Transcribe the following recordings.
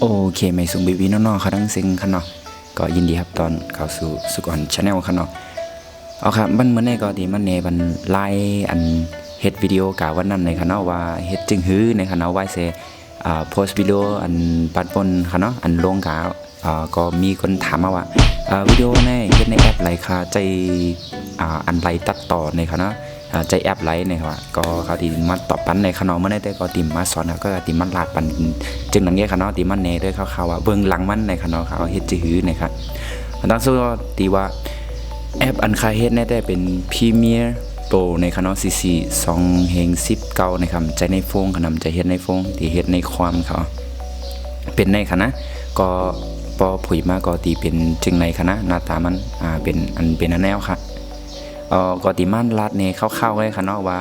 โอเคไม่สูงบีบีน้องๆเขาทั้งซิงคันเนาะก็ยินดีครับตอนเข้าสู่สุกรชาแนลคันเนาะเอาครับมันเมื่อไหร่ก็ดีมันในบันไล่อันเฮ็ดวิดีโอกาวันนั้นในคันเนาะว่าเฮ็ดจึงฮื้อในคันเนาะว่าเซโพสต์วิดีโออันปัดปนคันเนาะอันลงกาก็มีคนถามมาว่าวิดีโอในเฮ็ดในแอปไรคะใจอันไรตัดต่อในคันเนาะใจแอปไลท์นะครับก็เขาตีมันตอบปันในขนมมันได้แต่ก็ตีมาสอนก็ตีมันลาดปันจึงนั่นเงี้ยขนมตีมันเนด้วยเขาว่าเบื้องหลังมันในขนมเขาเฮ็ดจื้อนะครับตั้งสู้ก็ตีว่าแอปอันคาเฮ็ดได้เป็นพรีเมียร์โปรในขนมCC 2/19นะครับใจในโฟงขนมใจเฮ็ดในโฟงตีเฮ็ดในความเขาเป็นในคณะก็พอผุยมาก็ตีเป็นจึงในคณะหน้าตามันเป็นอันแนวค่ะก็ติมันลัดในเข้าๆเลยค่ะเนาะว่า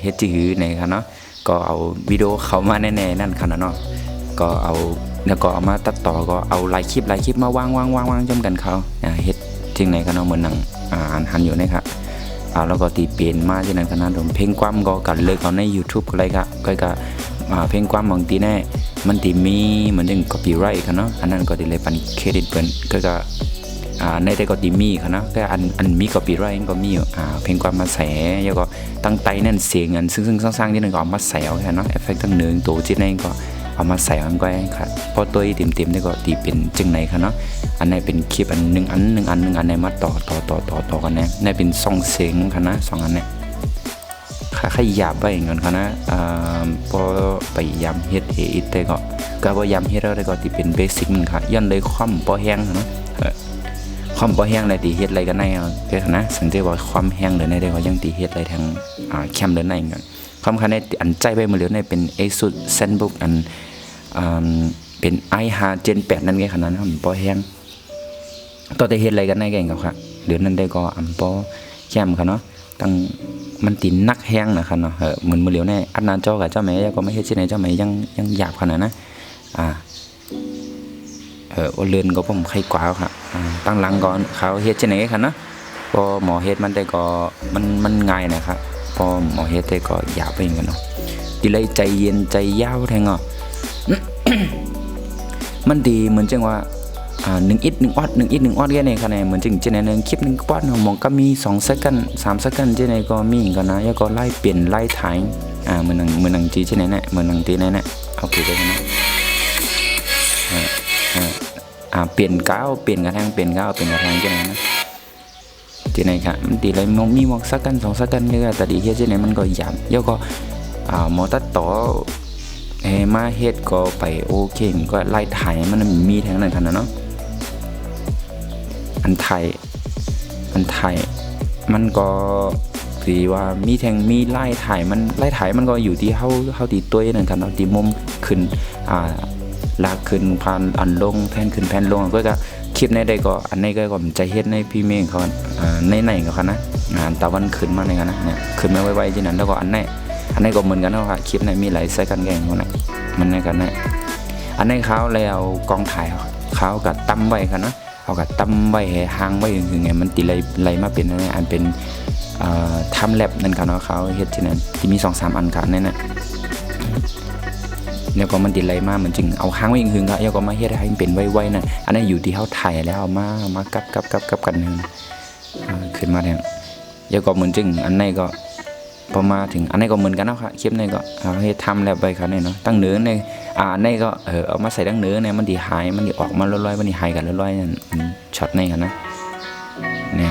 เฮ็ดจื้อในค่ะเนาะก็เอาวิดีโอเข้ามาแน่ๆนั่นค่ะเนาะก็เอาแล้วก็เอามาตัดต่อก็เอาหลายคลิปมาวางจำกันเขาเฮ็ดจริงในค่ะเนาะเหมือนหนังหันอยู่นะครับแล้วก็ตีเปลี่ยนมาที่นั่นค่ะเนาะเพลงความก็กันเลยเขาใน YouTube ก็เลยก็เพลงความบางทีแน่มันตีมีเหมือนถึง copyright ค่ะเนาะอันนั้นก็ตีเลยปันเครดิตเพิ่นก็ในแต่ก็ดีมีค่ะนะก็อันมีก็ปีไรก็มีเพลงความมาแสแล้วก็ตั้งไตนั่นเสียงอันซึ่งสร้างที่นั่นก็เอามาแสวแค่เนาะเอฟเฟกต์ตั้งหนึ่งตัวที่นั่นก็เอามาแสวมันก็ค่ะพอตัวเต็มได้ก็ตีเป็นจึงไหนค่ะเนาะอันนี้เป็นคลิปอันหนึ่งอันในมาต่อกันนะนี่เป็นซองเสียงค่ะนะ2อันเนี่ยขยับไปอย่างนั้นค่ะนะพอไปย้ำเฮ็ดแต่ก็พอย้ำเฮ็ดแล้วก็ตีเป็นเบสิกมันค่ะย้อนเลยความพอแห้งเนาะความบ่แห้งเลยตีเฮ็ดอะไรกันในเพื่อนะสังเกตว่าความแห้งเลยในได้ก็ยังตีเฮ็ดอะไรทางแคมเลยในกันความคันในอันใจไปมาเหลือในเป็น ASUS ZenBook อันเป็น i5 Gen 8นั่นไงขนาดนั้นบ่แห้งต่อแต่เฮ็ดอะไรกันในแก่งกับค่ะเหลือนั้นได้ก็บ่แคมค่ะเนาะตั้งมันตีนักแห้งนะครับเนาะเหมือนมือเหลียวในอันนั้นจอกับเจ้าแม่ก็ไม่เฮ็ดที่ไหนเจ้าแม่ยังหยาบขนาดนะเรือนก็ผมใครกว่าค่ะตั้งหลังก่อนเขาเฮ็ดจังไหนค่ะนะพอหมอเฮ็ดมันได้ก็มันง่ายนะครับพอหมอเฮ็ดได้ก็หยาบไปอย่างกันเนาะดีเลยใจเย็นใจยาวแทงอ่ะ มันดีเหมือนจังว่า1 อิด 1 ออดแค่นี้ค่ะเนี่ยเหมือนจังจังไหนนึงคลิป1 ปอดมองก็มี2 เซคันด์3 เซคันด์จังไหนก็มีกันนะแล้วก็ไล่เปลี่ยนไล่ถ่ายเหมือนหนังจีจังไหนเนี่ยเหมือนหนังตีไหนเนี่ยเอาผิดได้นะเปลี่ยนก้าวเปลี่ยนกระทั่งจังไหนนะจังไหนค่ะมันตีเลยมีมองสักกัน2 สักกันเนี่ยแต่ดีเฮ็ดจังไหนมันก็หยาบแล้วก็หมอตัดต่อมาเฮ็ดก็ไปโอเคก็ไล่ถ่ายมันมีทางนั้นกันนะเนาะอันไทยมันก็ถือว่ามีไล่ถ่ายมันก็อยู่ที่เฮาตีตัวนั่นกันเนาะตีมุมขึ้นลากขึ้นผ่านอันลงแผ่นขึ้นแผ่นลงก็คลิปในใดก็อันนี้ก็ผมจะเฮ็ดในพรีเมียร์เขาในก็ค่ะนะตะวันขึ้นมาในกันนะเนี่ยขึ้นมาไวๆที่นั้นแล้วก็อันนี้ก็เหมือนกันเนาะค่ะคลิปในมีหลายไซส์กันแกงเขานะมันในกันนะอันนี้เขาแล้วกองถ่ายเขากับตั้มไว้ค่ะนะเอากับตั้มไว้ห่างไว้คือไงมันติไหลมาเป็นอันเป็นทำแลบนั่นค่ะเนาะเขาเฮ็ดที่นั้นที่มี 2-3 อันกันนั่นน่ะแล้วก็มันติดไหลมาเหมือนจริงเอาค้างไว้หึงๆครับแล้วก็มาเฮ็ดให้มันเป็นไวๆนะอันนั้นอยู่ที่เฮาถ่ายแล้วเอามากับกันนึงขึ้นมาแล้วแล้วก็เหมือนจริงอันนี้ก็พอมาถึงอันนี้ก็เหมือนกันเนาะครับคลิปนี้ก็เอาให้ทำแล้วไปครับเนี่ยเนาะตั้งเนื้อในอันนี้ก็เอามาใส่ตั้งเนื้อเนี่ยมันสิหายมันสิออกมาลอยๆมันสิหายกันลอยๆนั่นช็อตนี้กันนะนี่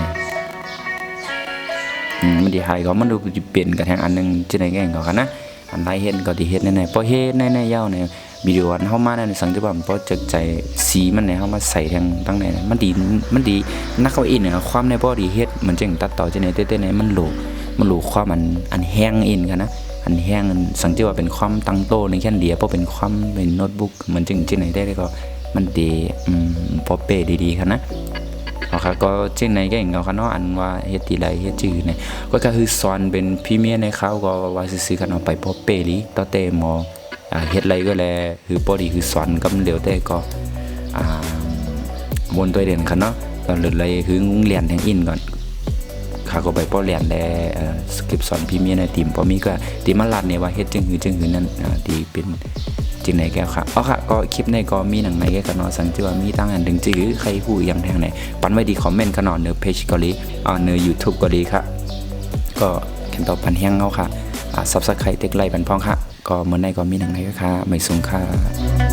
มันสิหายก็มันดูสิเปลี่ยนกันแทงอันนึงจังได๋แก่งก็กันนะอันไรเฮ็ดก็ที่เฮ็ดแน่ๆพอเฮ็ดแน่ๆยาวเนี่ยวิดีโออันเฮามานั่นสังเกตว่าพอจักใจสีมันเนี่ยเฮามาใส่ทางตั้งไหนมันดีนักเอาอินเนี่ยความในบ่ดีเฮ็ดเหมือนจังตัดต่อจังได๋เต้ๆเนี่ยมันโหลความอันแห้งอินกันนะอันแห้งสังเกตว่าเป็นความตั้งโตในแค่เดียวเพราะเป็นความเป็นโน้ตบุ๊กเหมือนจังไหนได้ก็มันดีพอเป๊ะดีๆกันนะครับก็เช่นในแก่งเขาเนาะอันว่าเฮ็ดตีไรเฮ็ดจื้อเนี่ยก็คือสอนเป็นพรีเมียร์ในเขาก็ว่าซื้อๆกันเอาไปพอเปรีต่อเตหมอเฮ็ดไรก็แลคือพอดีคือสอนกำเดียวแต่ก็วนตัวเด่นกันเนาะก็เลยคือเรียนทางอินก่อนเขาก็ไปพอเรียนแลสคริปต์สอนพรีเมียร์ในทีมพอมีก็ทีมมาลัดเนี่ยว่าเฮ็ดจึงหือนั่นที่เป็นจ ริงไหนแก้วค่ะเอาค่ะก็คลิปในก็มีหนังไหนแก้กันเนาะสังที่ว่ามีตั้งอันดึงจื้อใครผู้ยังทางไหนปันไว้ดีคอมเมนต์กันเนาะเนื้อเพจก็ดีเนื้อ YouTube ก็ดีค่ะก็แค่ต่อปันแห้งเฮาค่ะSubscribe ติ๊กไลค์ปันพ้องค่ะก็เมื่อไหร่ก็มีหนังไหนก็ค่ะไม่สูงค่ะ